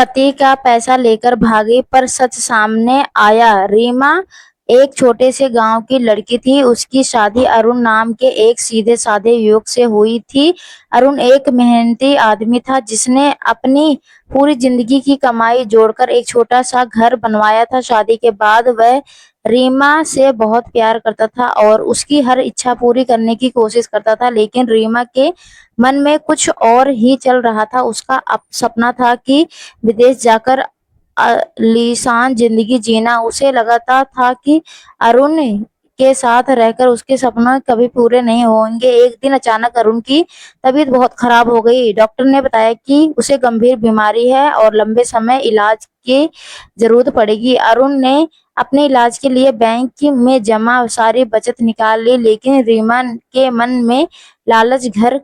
पति का पैसा लेकर भागी पर सच सामने आया। रीमा एक छोटे से गांव की लड़की थी। उसकी शादी अरुण नाम के एक सीधे साधे युवक से हुई थी। अरुण एक मेहनती आदमी था जिसने अपनी पूरी जिंदगी की कमाई जोड़कर एक छोटा सा घर बनवाया था। शादी के बाद वह रीमा से बहुत प्यार करता था और उसकी हर इच्छा पूरी करने की कोशिश करता था, लेकिन रीमा के मन में कुछ और ही चल रहा था। उसका सपना था कि विदेश जाकर आलीशान जिंदगी जीना। उसे लगता था कि अरुण के साथ रहकर उसके सपने कभी पूरे नहीं होंगे। एक दिन अचानक अरुण की तबीयत बहुत खराब हो गई। डॉक्टर ने बताया कि उसे गंभीर बीमारी है और लंबे समय इलाज की जरूरत पड़ेगी। अरुण ने अपने इलाज के लिए बैंक में जमा सारी बचत निकाल ली, लेकिन रीमा के मन में लालच घर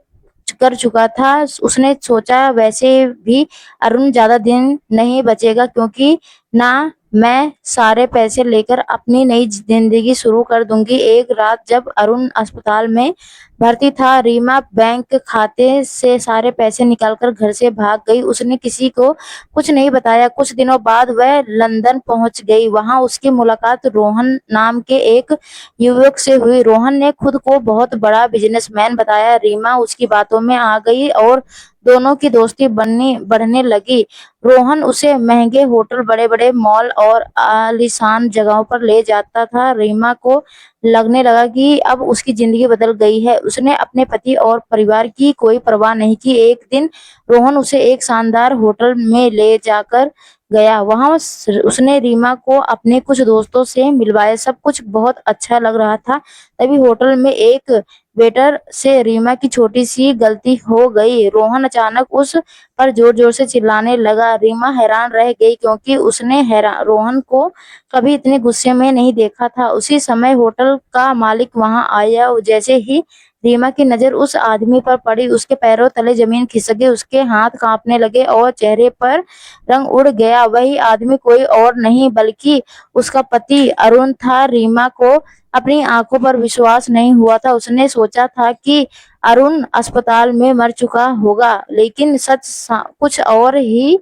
कर चुका था। उसने सोचा वैसे भी अरुण ज्यादा दिन नहीं बचेगा, क्योंकि ना मैं सारे पैसे लेकर अपनी नई जिंदगी शुरू कर दूंगी। एक रात जब अरुण अस्पताल में भर्ती था, रीमा बैंक खाते से सारे पैसे निकालकर घर से भाग गई। उसने किसी को कुछ नहीं बताया। कुछ दिनों बाद वह लंदन पहुंच गई। वहां उसकी मुलाकात रोहन नाम के एक युवक से हुई। रोहन ने खुद को बहुत बड़ा बिजनेसमैन बताया। रीमा उसकी बातों में आ गई और दोनों की दोस्ती बढ़ने लगी। रोहन उसे महंगे होटल, बड़े बड़े मॉल और आलीशान जगहों पर ले जाता था। रीमा को लगने लगा कि अब उसकी जिंदगी बदल गई है। उसने अपने पति और परिवार की कोई परवाह नहीं की। एक दिन रोहन उसे एक शानदार होटल में ले जाकर गया। वहां उसने रीमा को अपने कुछ दोस्तों से मिलवाया। सब कुछ बहुत अच्छा लग रहा था। तभी होटल में एक वेटर से रीमा की छोटी सी गलती हो गई। रोहन अचानक उस पर जोर जोर से चिल्लाने लगा। रीमा हैरान रह गई, क्योंकि उसने रोहन को कभी इतने गुस्से में नहीं देखा था। उसी समय होटल का मालिक वहां आया। जैसे ही रीमा की नजर उस आदमी पर पड़ी, उसके पैरों तले जमीन खिसक गई। उसके हाथ कांपने लगे और चेहरे पर रंग उड़ गया। वही आदमी कोई और नहीं बल्कि उसका पति अरुण था। रीमा को अपनी आंखों पर विश्वास नहीं हुआ था। उसने सोचा था कि अरुण अस्पताल में मर चुका होगा, लेकिन सच कुछ और ही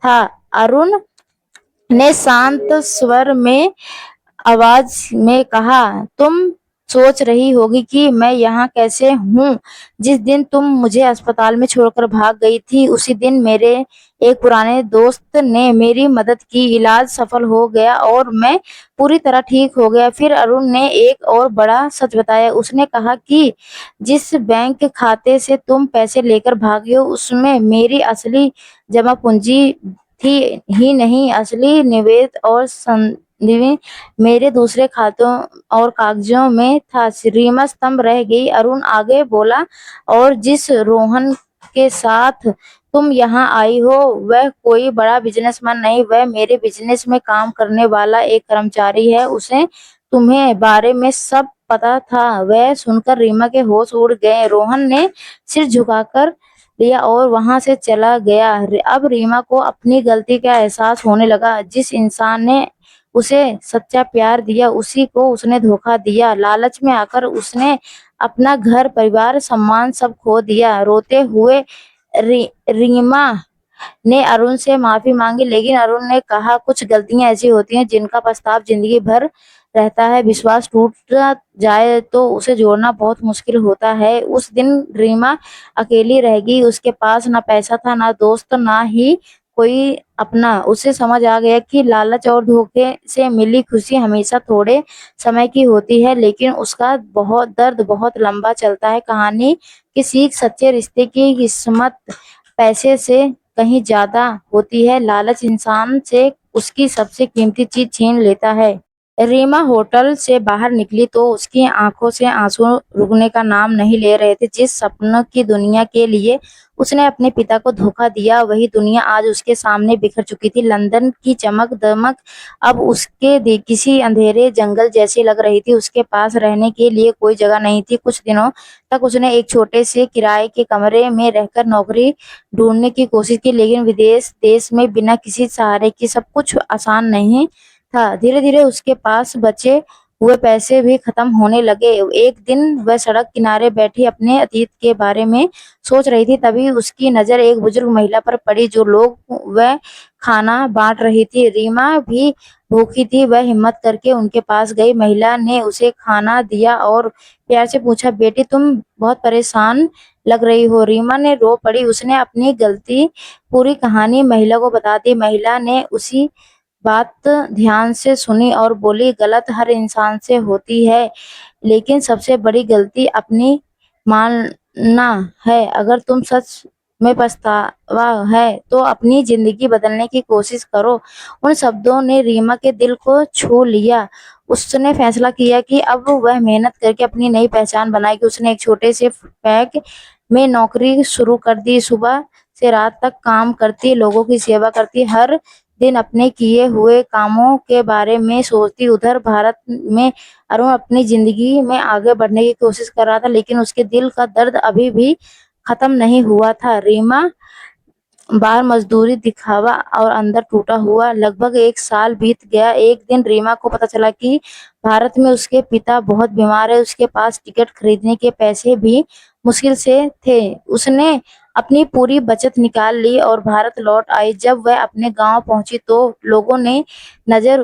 था। अरुण ने शांत स्वर में आवाज में कहा, तुम सोच रही होगी कि मैं यहाँ कैसे हूँ। जिस दिन तुम मुझे अस्पताल में छोड़कर भाग गई थी, उसी दिन मेरे एक पुराने दोस्त ने मेरी मदद की। इलाज सफल हो गया और मैं पूरी तरह ठीक हो गया। फिर अरुण ने एक और बड़ा सच बताया। उसने कहा कि जिस बैंक खाते से तुम पैसे लेकर भागे हो, उसमें मेरी असली जमा पूंजी थी ही नहीं, असली निवेश और संजीवनी मेरे दूसरे खातों और कागजों में था। रीमा स्तंभ रह गई। अरुण आगे बोला, और जिस रोहन के साथ तुम यहाँ आई हो, वह कोई बड़ा बिजनेसमैन नहीं, वह मेरे बिजनेस में काम करने वाला एक कर्मचारी है। उसे तुम्हें बारे में सब पता था। वह सुनकर रीमा के होश उड़ गए। रोहन ने सिर झुकाकर लिया और वहां से चला गया। अब रीमा को अपनी गलती का एहसास होने लगा। जिस इंसान ने उसे सच्चा प्यार दिया, उसी को उसने धोखा दिया। लालच में आकर उसने अपना घर, परिवार, सम्मान सब खो दिया। रोते हुए रीमा ने अरुण से माफी मांगी, लेकिन अरुण ने कहा, कुछ गलतियां ऐसी होती हैं जिनका पछतावा जिंदगी भर रहता है। विश्वास टूट जाए तो उसे जोड़ना बहुत मुश्किल होता है। उस दिन रीमा अकेली रह गई। उसके पास ना पैसा था, ना दोस्त, ना ही कोई अपना। उसे समझ आ गया कि लालच और धोखे से मिली खुशी हमेशा थोड़े समय की होती है, लेकिन उसका बहुत दर्द बहुत लंबा चलता है। कहानी की सीख, सच्चे रिश्ते की किस्मत पैसे से कहीं ज्यादा होती है। लालच इंसान से उसकी सबसे कीमती चीज छीन लेता है। रीमा होटल से बाहर निकली तो उसकी आंखों से आंसू रुकने का नाम नहीं ले रहे थे। जिस सपनों की दुनिया के लिए उसने अपने पिता को धोखा दिया, वही दुनिया आज उसके सामने बिखर चुकी थी। लंदन की चमक दमक अब उसके किसी अंधेरे जंगल जैसी लग रही थी। उसके पास रहने के लिए कोई जगह नहीं थी। कुछ दिनों तक उसने एक छोटे से किराए के कमरे में रहकर नौकरी ढूंढने की कोशिश की, लेकिन विदेश देश में बिना किसी सहारे की सब कुछ आसान नहीं था। धीरे धीरे उसके पास बचे हुए पैसे भी खत्म होने लगे। एक दिन वह सड़क किनारे बैठी अपने अतीत के बारे में सोच रही थी, तभी उसकी नज़र एक बुजुर्ग महिला पर पड़ी जो लोग वह खाना बाँट रही थी। रीमा भी भूखी थी, वह हिम्मत करके उनके पास गई। महिला ने उसे खाना दिया और प्यार से पूछा, बेटी तुम बहुत परेशान लग रही हो। रीमा ने रो पड़ी, उसने अपनी गलती पूरी कहानी महिला को बता दी। महिला ने उसी बात ध्यान से सुनी और बोली, गलत हर इंसान से होती है, लेकिन सबसे बड़ी गलती अपनी मानना है। अगर तुम सच में पछतावा है तो अपनी जिंदगी बदलने की कोशिश करो। उन शब्दों ने रीमा के दिल को छू लिया। उसने फैसला किया कि अब वह मेहनत करके अपनी नई पहचान बनाएगी। उसने एक छोटे से पैक में नौकरी शुरू कर दी। सुबह से रात तक काम करती, लोगों की सेवा करती, हर दिन अपने किए हुए कामों के बारे में सोचती। उधर भारत में अरुण अपनी जिंदगी में आगे बढ़ने की कोशिश कर रहा था, लेकिन उसके दिल का दर्द अभी भी खत्म नहीं हुआ था। रीमा बाहर मजदूरी दिखावा और अंदर टूटा हुआ। लगभग 1 साल बीत गया। एक दिन रीमा को पता चला कि भारत में उसके पिता बहुत बीमार है। उसके पास टिकट खरीदने के पैसे भी मुश्किल से थे। उसने अपनी पूरी बचत निकाल ली और भारत लौट आई। जब वह अपने गांव पहुंची तो लोगों ने नजर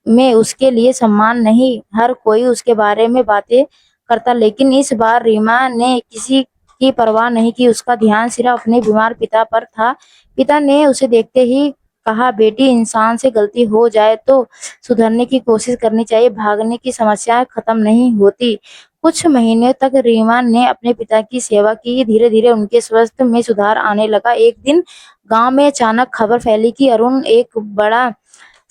में उसके लिए सम्मान नहीं, हर कोई उसके बारे में बातें करता, लेकिन इस बार रीमा ने किसी की परवाह नहीं की। उसका ध्यान सिर्फ अपने बीमार पिता पर था। पिता ने उसे देखते ही कहा, बेटी इंसान से गलती हो जाए तो सुधरने की कोशिश करनी चाहिए, भागने की समस्या खत्म नहीं होती। कुछ महीने तक रीमा ने अपने पिता की सेवा की। धीरे धीरे उनके स्वास्थ्य में सुधार आने लगा। एक दिन गांव में अचानक खबर फैली कि अरुण एक बड़ा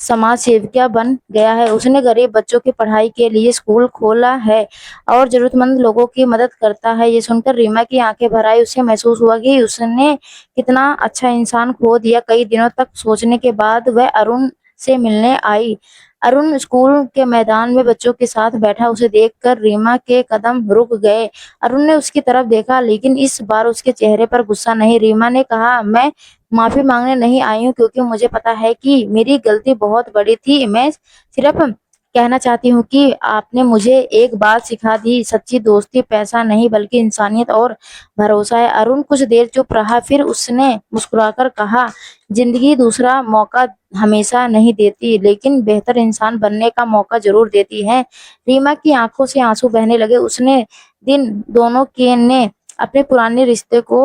समाज सेविका बन गया है। उसने गरीब बच्चों की पढ़ाई के लिए स्कूल खोला है और जरूरतमंद लोगों की मदद करता है। ये सुनकर रीमा की आंखें भर आई। उसे महसूस हुआ कि उसने कितना अच्छा इंसान खो दिया। कई दिनों तक सोचने के बाद वह अरुण से मिलने आई। अरुण स्कूल के मैदान में बच्चों के साथ बैठा। उसे देखकर रीमा के कदम रुक गए। अरुण ने उसकी तरफ देखा, लेकिन इस बार उसके चेहरे पर गुस्सा नहीं। रीमा ने कहा, मैं माफी मांगने नहीं आई हूँ, क्योंकि मुझे पता है कि मेरी गलती बहुत बड़ी थी। मैं सिर्फ कहना चाहती हूँ कि आपने मुझे एक बात सिखा दी, सच्ची दोस्ती पैसा नहीं बल्कि इंसानियत और भरोसा है। अरुण कुछ देर चुप रहा, फिर उसने मुस्कुराकर कहा, जिंदगी दूसरा मौका हमेशा नहीं देती, लेकिन बेहतर इंसान बनने का मौका जरूर देती है। रीमा की आंखों से आंसू बहने लगे। उसने दिन दोनों के ने अपने पुराने रिश्ते को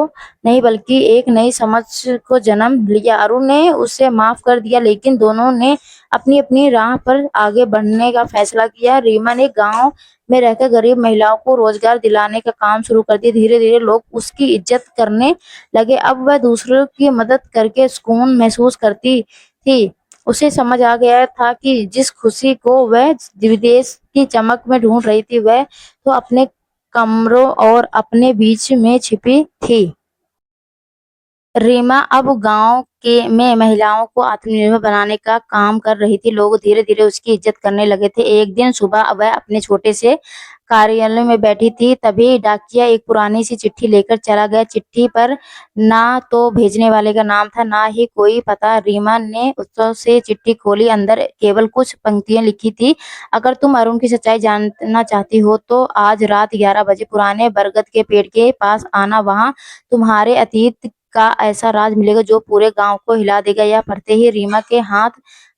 नहीं बल्कि एक नई समझ को जन्म लिया। अरुण ने उसे माफ कर दिया, लेकिन दोनों ने अपनी अपनी राह पर आगे बढ़ने का फैसला किया। रीमा ने गांव में रहकर गरीब महिलाओं को रोजगार दिलाने का काम शुरू कर दिया। धीरे धीरे लोग उसकी इज्जत करने लगे। अब वह दूसरों की मदद करके सुकून महसूस करती थी। उसे समझ आ गया था कि जिस खुशी को वह विदेश की चमक में ढूंढ रही थी, वह तो अपने कमरों और अपने बीच में छिपी थी। रीमा अब गांव के में महिलाओं को आत्मनिर्भर बनाने का काम कर रही थी। लोग धीरे धीरे उसकी इज्जत करने लगे थे। एक दिन सुबह वह अपने छोटे से कार्यालय में बैठी थी, तभी डाकिया एक पुरानी सी चिट्ठी लेकर चला गया। चिट्ठी पर ना तो भेजने वाले का नाम था, ना ही कोई पता। रीमा ने उत्सव से चिट्ठी खोली। अंदर केवल कुछ पंक्तियां लिखी थी, अगर तुम अरुण की सच्चाई जानना चाहती हो तो आज रात 11 बजे पुराने बरगद के पेड़ के पास आना। वहां तुम्हारे अतीत का ऐसा राज मिलेगा जो पूरे गांव को हिला देगा। यह पढ़ते ही रीमा के हाथ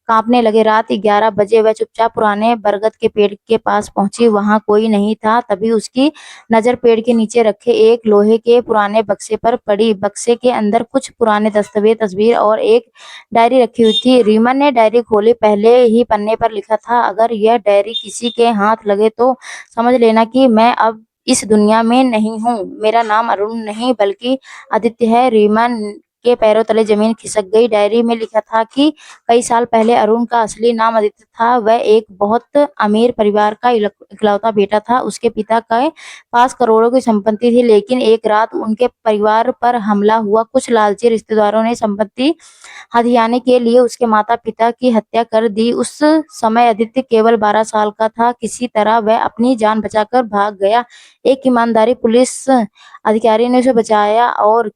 कांपने लगे। रात 11 बजे वह चुपचाप पुराने बरगद के पेड़ के पास पहुंची। वहां कोई नहीं था। तभी उसकी नजर पेड़ के नीचे रखे एक लोहे के पुराने बक्से पर पड़ी। बक्से के अंदर कुछ पुराने दस्तावेज, तस्वीर और एक डायरी रखी हुई थी। रीमा ने डायरी खोली। पहले ही पन्ने पर लिखा था, अगर यह डायरी किसी के हाथ लगे तो समझ लेना कि मैं अब इस दुनिया में नहीं हूँ। मेरा नाम अरुण नहीं बल्कि आदित्य है। रीमा के पैरों तले जमीन खिसक गई। डायरी में लिखा था कि कई साल पहले अरुण का असली नाम आदित्य था। वह एक बहुत अमीर परिवार का इकलौता बेटा था। उसके पिता के पास करोड़ों की संपत्ति थी, लेकिन एक रात उनके परिवार पर हमला हुआ। कुछ लालची रिश्तेदारों ने संपत्ति हथियाने के लिए उसके माता पिता की हत्या कर दी। उस समय आदित्य केवल 12 साल का था। किसी तरह वह अपनी जान बचाकर भाग गया। एक ईमानदारी पुलिस अधिकारी ने उसे बचाया और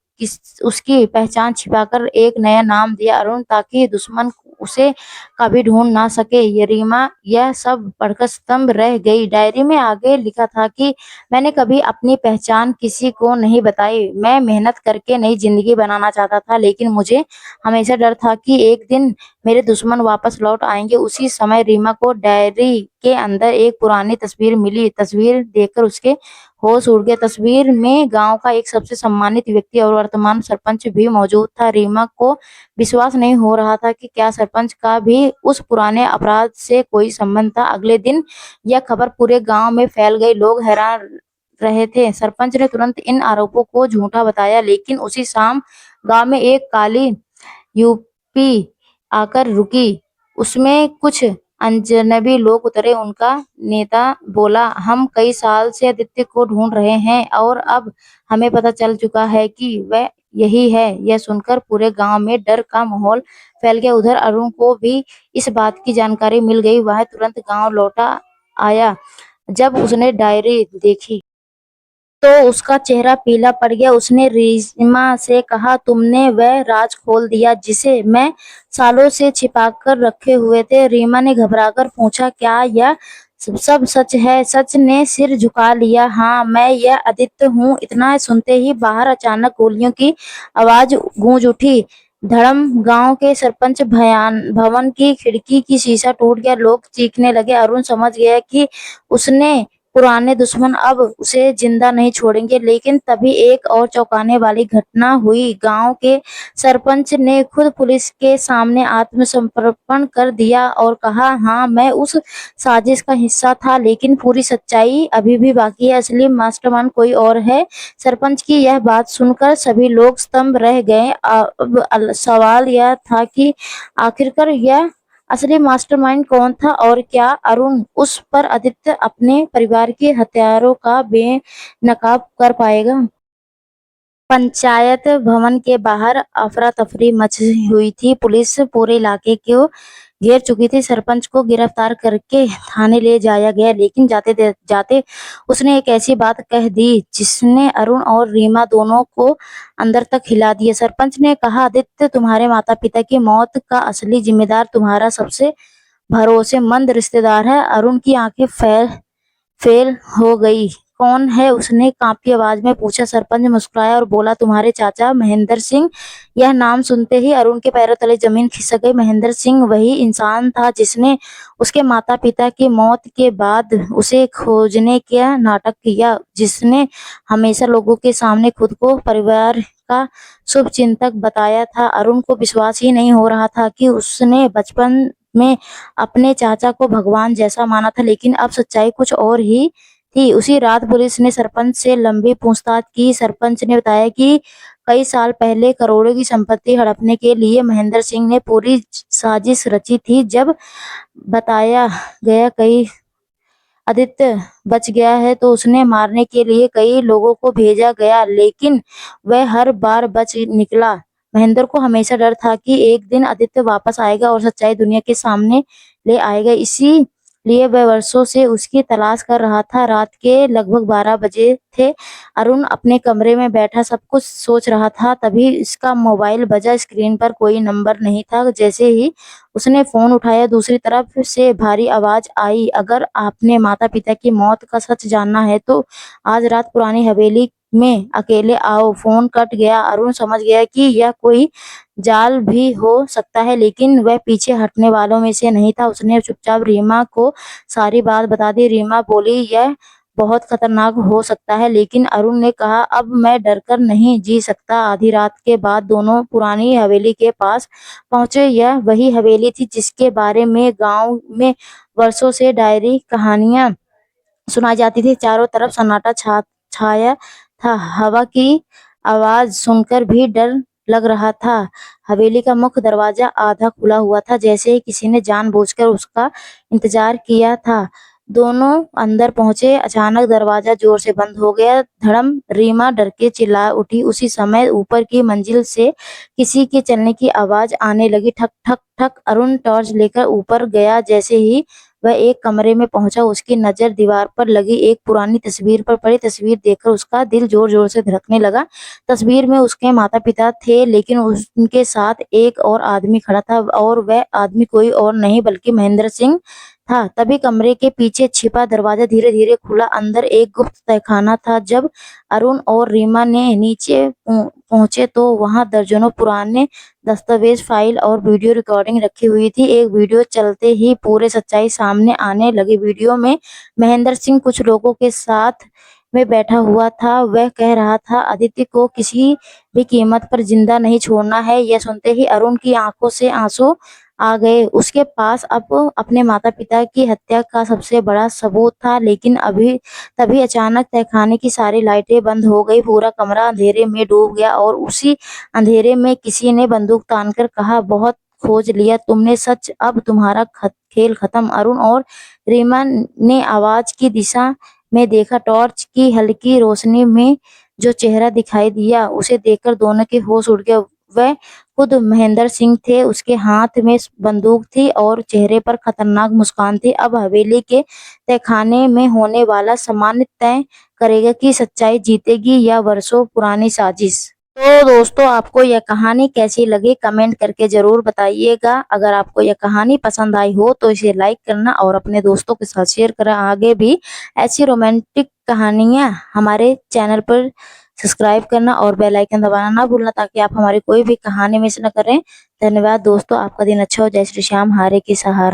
उसकी पहचान छिपाकर एक नया नाम दिया, अरुण, ताकि दुश्मन उसे कभी ढूंढ ना सके। ये रीमा यह सब पढ़कर स्तंभ रह गई। डायरी में आगे लिखा था कि मैंने कभी अपनी पहचान किसी को नहीं बताई। मैं मेहनत करके नई जिंदगी बनाना चाहता था, लेकिन मुझे हमेशा डर था कि एक दिन मेरे दुश्मन वापस लौट आएंगे। उसी समय रीमा को डायरी के अंदर एक पुरानी तस्वीर मिली। तस्वीर देखकर उसके होश उड़ गए। तस्वीर में गांव का एक सबसे सम्मानित व्यक्ति और वर्तमान सरपंच भी मौजूद था। रीमा को विश्वास नहीं हो रहा था कि क्या सरपंच का भी उस पुराने अपराध से कोई संबंध था। अगले दिन यह खबर पूरे गांव में फैल गई। लोग हैरान रहे थे। सरपंच ने तुरंत इन आरोपों को झूठा बताया, लेकिन उसी शाम गांव में एक काली यूपी आकर रुकी। उसमें कुछ अजनबी लोग उतरे। उनका नेता बोला, हम कई साल से आदित्य को ढूंढ रहे हैं और अब हमें पता चल चुका है कि वह यही है। यह सुनकर पूरे गांव में डर का माहौल फैल गया। उधर अरुण को भी इस बात की जानकारी मिल गई। वह तुरंत गांव लौटा आया। जब उसने डायरी देखी तो उसका चेहरा पीला पड़ गया। उसने रीमा से कहा, तुमने वह राज खोल दिया जिसे मैं सालों से छिपाकर रखे हुए थे। रीमा ने घबराकर पूछा, क्या यह सब सच है? सच ने सिर झुका लिया। हाँ, मैं यह आदित्य हूँ। इतना सुनते ही बाहर अचानक गोलियों की आवाज गूंज उठी। धड़म। गांव के सरपंच भवन की खिड़की की शीशा टूट गया। लोग चीखने लगे। अरुण समझ गया कि उसने पुराने दुश्मन अब उसे जिंदा नहीं छोड़ेंगे। लेकिन तभी एक और चौंकाने वाली घटना हुई। गांव के सरपंच ने खुद पुलिस के सामने आत्मसमर्पण कर दिया और कहा, हाँ, मैं उस साजिश का हिस्सा था, लेकिन पूरी सच्चाई अभी भी बाकी है। असली मास्टरमाइंड कोई और है। सरपंच की यह बात सुनकर सभी लोग स्तंभ रह गए। अब सवाल यह था कि आखिरकार यह असली मास्टरमाइंड कौन था, और क्या अरुण उस पर आदित्य अपने परिवार के हत्यारों का बेनकाब कर पाएगा? पंचायत भवन के बाहर अफरा-तफरी मची हुई थी। पुलिस पूरे इलाके को घेर चुकी थी। सरपंच को गिरफ्तार करके थाने ले जाया गया, लेकिन जाते जाते उसने एक ऐसी बात कह दी जिसने अरुण और रीमा दोनों को अंदर तक हिला दिया। सरपंच ने कहा, आदित्य, तुम्हारे माता पिता की मौत का असली जिम्मेदार तुम्हारा सबसे भरोसेमंद रिश्तेदार है। अरुण की आंखें फेल हो गई। कौन है? उसने कांपती आवाज में पूछा। सरपंच मुस्कुराया और बोला, तुम्हारे चाचा महेंद्र सिंह। यह नाम सुनते ही अरुण के पैरों तले जमीन खिसक गई। महेंद्र सिंह वही इंसान था जिसने उसके माता पिता की मौत के बाद उसे खोजने का नाटक किया, जिसने हमेशा लोगों के सामने खुद को परिवार का शुभचिंतक बताया था। अरुण को विश्वास ही नहीं हो रहा था कि उसने बचपन में अपने चाचा को भगवान जैसा माना था, लेकिन अब सच्चाई कुछ और ही थी। उसी रात पुलिस ने सरपंच से लंबी पूछताछ की। सरपंच ने बताया कि कई साल पहले करोड़ों की संपत्ति हड़पने के लिए महेंद्र सिंह ने पूरी साजिश रची थी। जब बताया गया कई आदित्य बच गया है तो उसने मारने के लिए कई लोगों को भेजा गया, लेकिन वह हर बार बच निकला। महेंद्र को हमेशा डर था कि एक दिन आदित्य वापस आएगा और सच्चाई दुनिया के सामने ले आएगा। इसीलिए वह वर्षों से उसकी तलाश कर रहा था। रात के लगभग 12 बजे थे। अरुण अपने कमरे में बैठा सब कुछ सोच रहा था। तभी इसका मोबाइल बजा। स्क्रीन पर कोई नंबर नहीं था। जैसे ही उसने फोन उठाया, दूसरी तरफ से भारी आवाज आई, अगर आपने माता पिता की मौत का सच जानना है तो आज रात पुरानी हवेली में अकेले आओ। फोन कट गया। अरुण समझ गया कि यह कोई जाल भी हो सकता है, लेकिन वह पीछे हटने वालों में से नहीं था। उसने चुपचाप रीमा को सारी बात बता दी। रीमा बोली, यह बहुत खतरनाक हो सकता है, लेकिन अरुण ने कहा, अब मैं डरकर नहीं जी सकता। आधी रात के बाद दोनों पुरानी हवेली के पास पहुंचे। यह वही हवेली थी जिसके बारे में गांव में वर्षों से डायरी कहानियां सुनाई जाती थी। चारों तरफ सन्नाटा छाया था। हवा की आवाज सुनकर भी डर लग रहा था। हवेली का मुख्य दरवाजा आधा खुला हुआ था, जैसे ही किसी ने जानबूझकर उसका इंतजार किया था। दोनों अंदर पहुंचे। अचानक दरवाजा जोर से बंद हो गया। धड़म। रीमा डर के चिल्ला उठी। उसी समय ऊपर की मंजिल से किसी के चलने की आवाज आने लगी। ठक ठक ठक। अरुण टॉर्च लेकर ऊपर गया। जैसे ही वह एक कमरे में पहुंचा। उसकी नजर दीवार पर लगी एक पुरानी तस्वीर पर पड़ी। तस्वीर देखकर उसका दिल जोर-जोर से धड़कने लगा। तस्वीर में उसके माता-पिता थे, लेकिन उनके साथ एक और आदमी खड़ा था और वह आदमी कोई और नहीं बल्कि महेंद्र सिंह था। तभी कमरे के पीछे छिपा दरवाजा धीरे-धीरे खुला। अंदर एक गुप्त तहखाना था। जब अरुण और रीमा ने नीचे पहुंचे तो वहां दर्जनों पुराने दस्तावेज, फाइल और वीडियो रिकॉर्डिंग रखी हुई थी। एक वीडियो चलते ही पूरे सच्चाई सामने आने लगी। वीडियो में महेंद्र सिंह कुछ लोगों के साथ में बैठा हुआ था। वह कह रहा था, आदित्य को किसी भी कीमत पर जिंदा नहीं छोड़ना है। यह सुनते ही अरुण की आंखों से आंसू आ गए। उसके पास अब अपने माता-पिता की हत्या का सबसे बड़ा सबूत था, लेकिन तभी अचानक तहखाने की सारी लाइटें बंद हो गई। पूरा कमरा अंधेरे में डूब गया और उसी अंधेरे में किसी ने बंदूक तानकर कहा, बहुत खोज लिया तुमने सच, अब तुम्हारा खेल खत्म। अरुण और रीमा ने आवाज की दिशा में देखा। टॉर्च की हल्की रोशनी में जो चेहरा दिखाई दिया, उसे देखकर दोनों के होश उड़ गए। वह खुद महेंद्र सिंह थे। उसके हाथ में बंदूक थी और चेहरे पर खतरनाक मुस्कान थी। अब हवेली के तहखाने में होने वाला सामान्य तय करेगा कि सच्चाई जीतेगी या वर्षों पुरानी साजिश। तो दोस्तों, आपको यह कहानी कैसी लगी कमेंट करके जरूर बताइएगा। अगर आपको यह कहानी पसंद आई हो तो इसे लाइक करना और अपने दोस्तों के साथ शेयर करना। आगे भी ऐसी रोमांटिक कहानियां हमारे चैनल पर सब्सक्राइब करना और बेल आइकन दबाना ना भूलना, ताकि आप हमारी कोई भी कहानी मिस न करें। धन्यवाद दोस्तों, आपका दिन अच्छा हो। जय श्री श्याम, हारे की सहारा।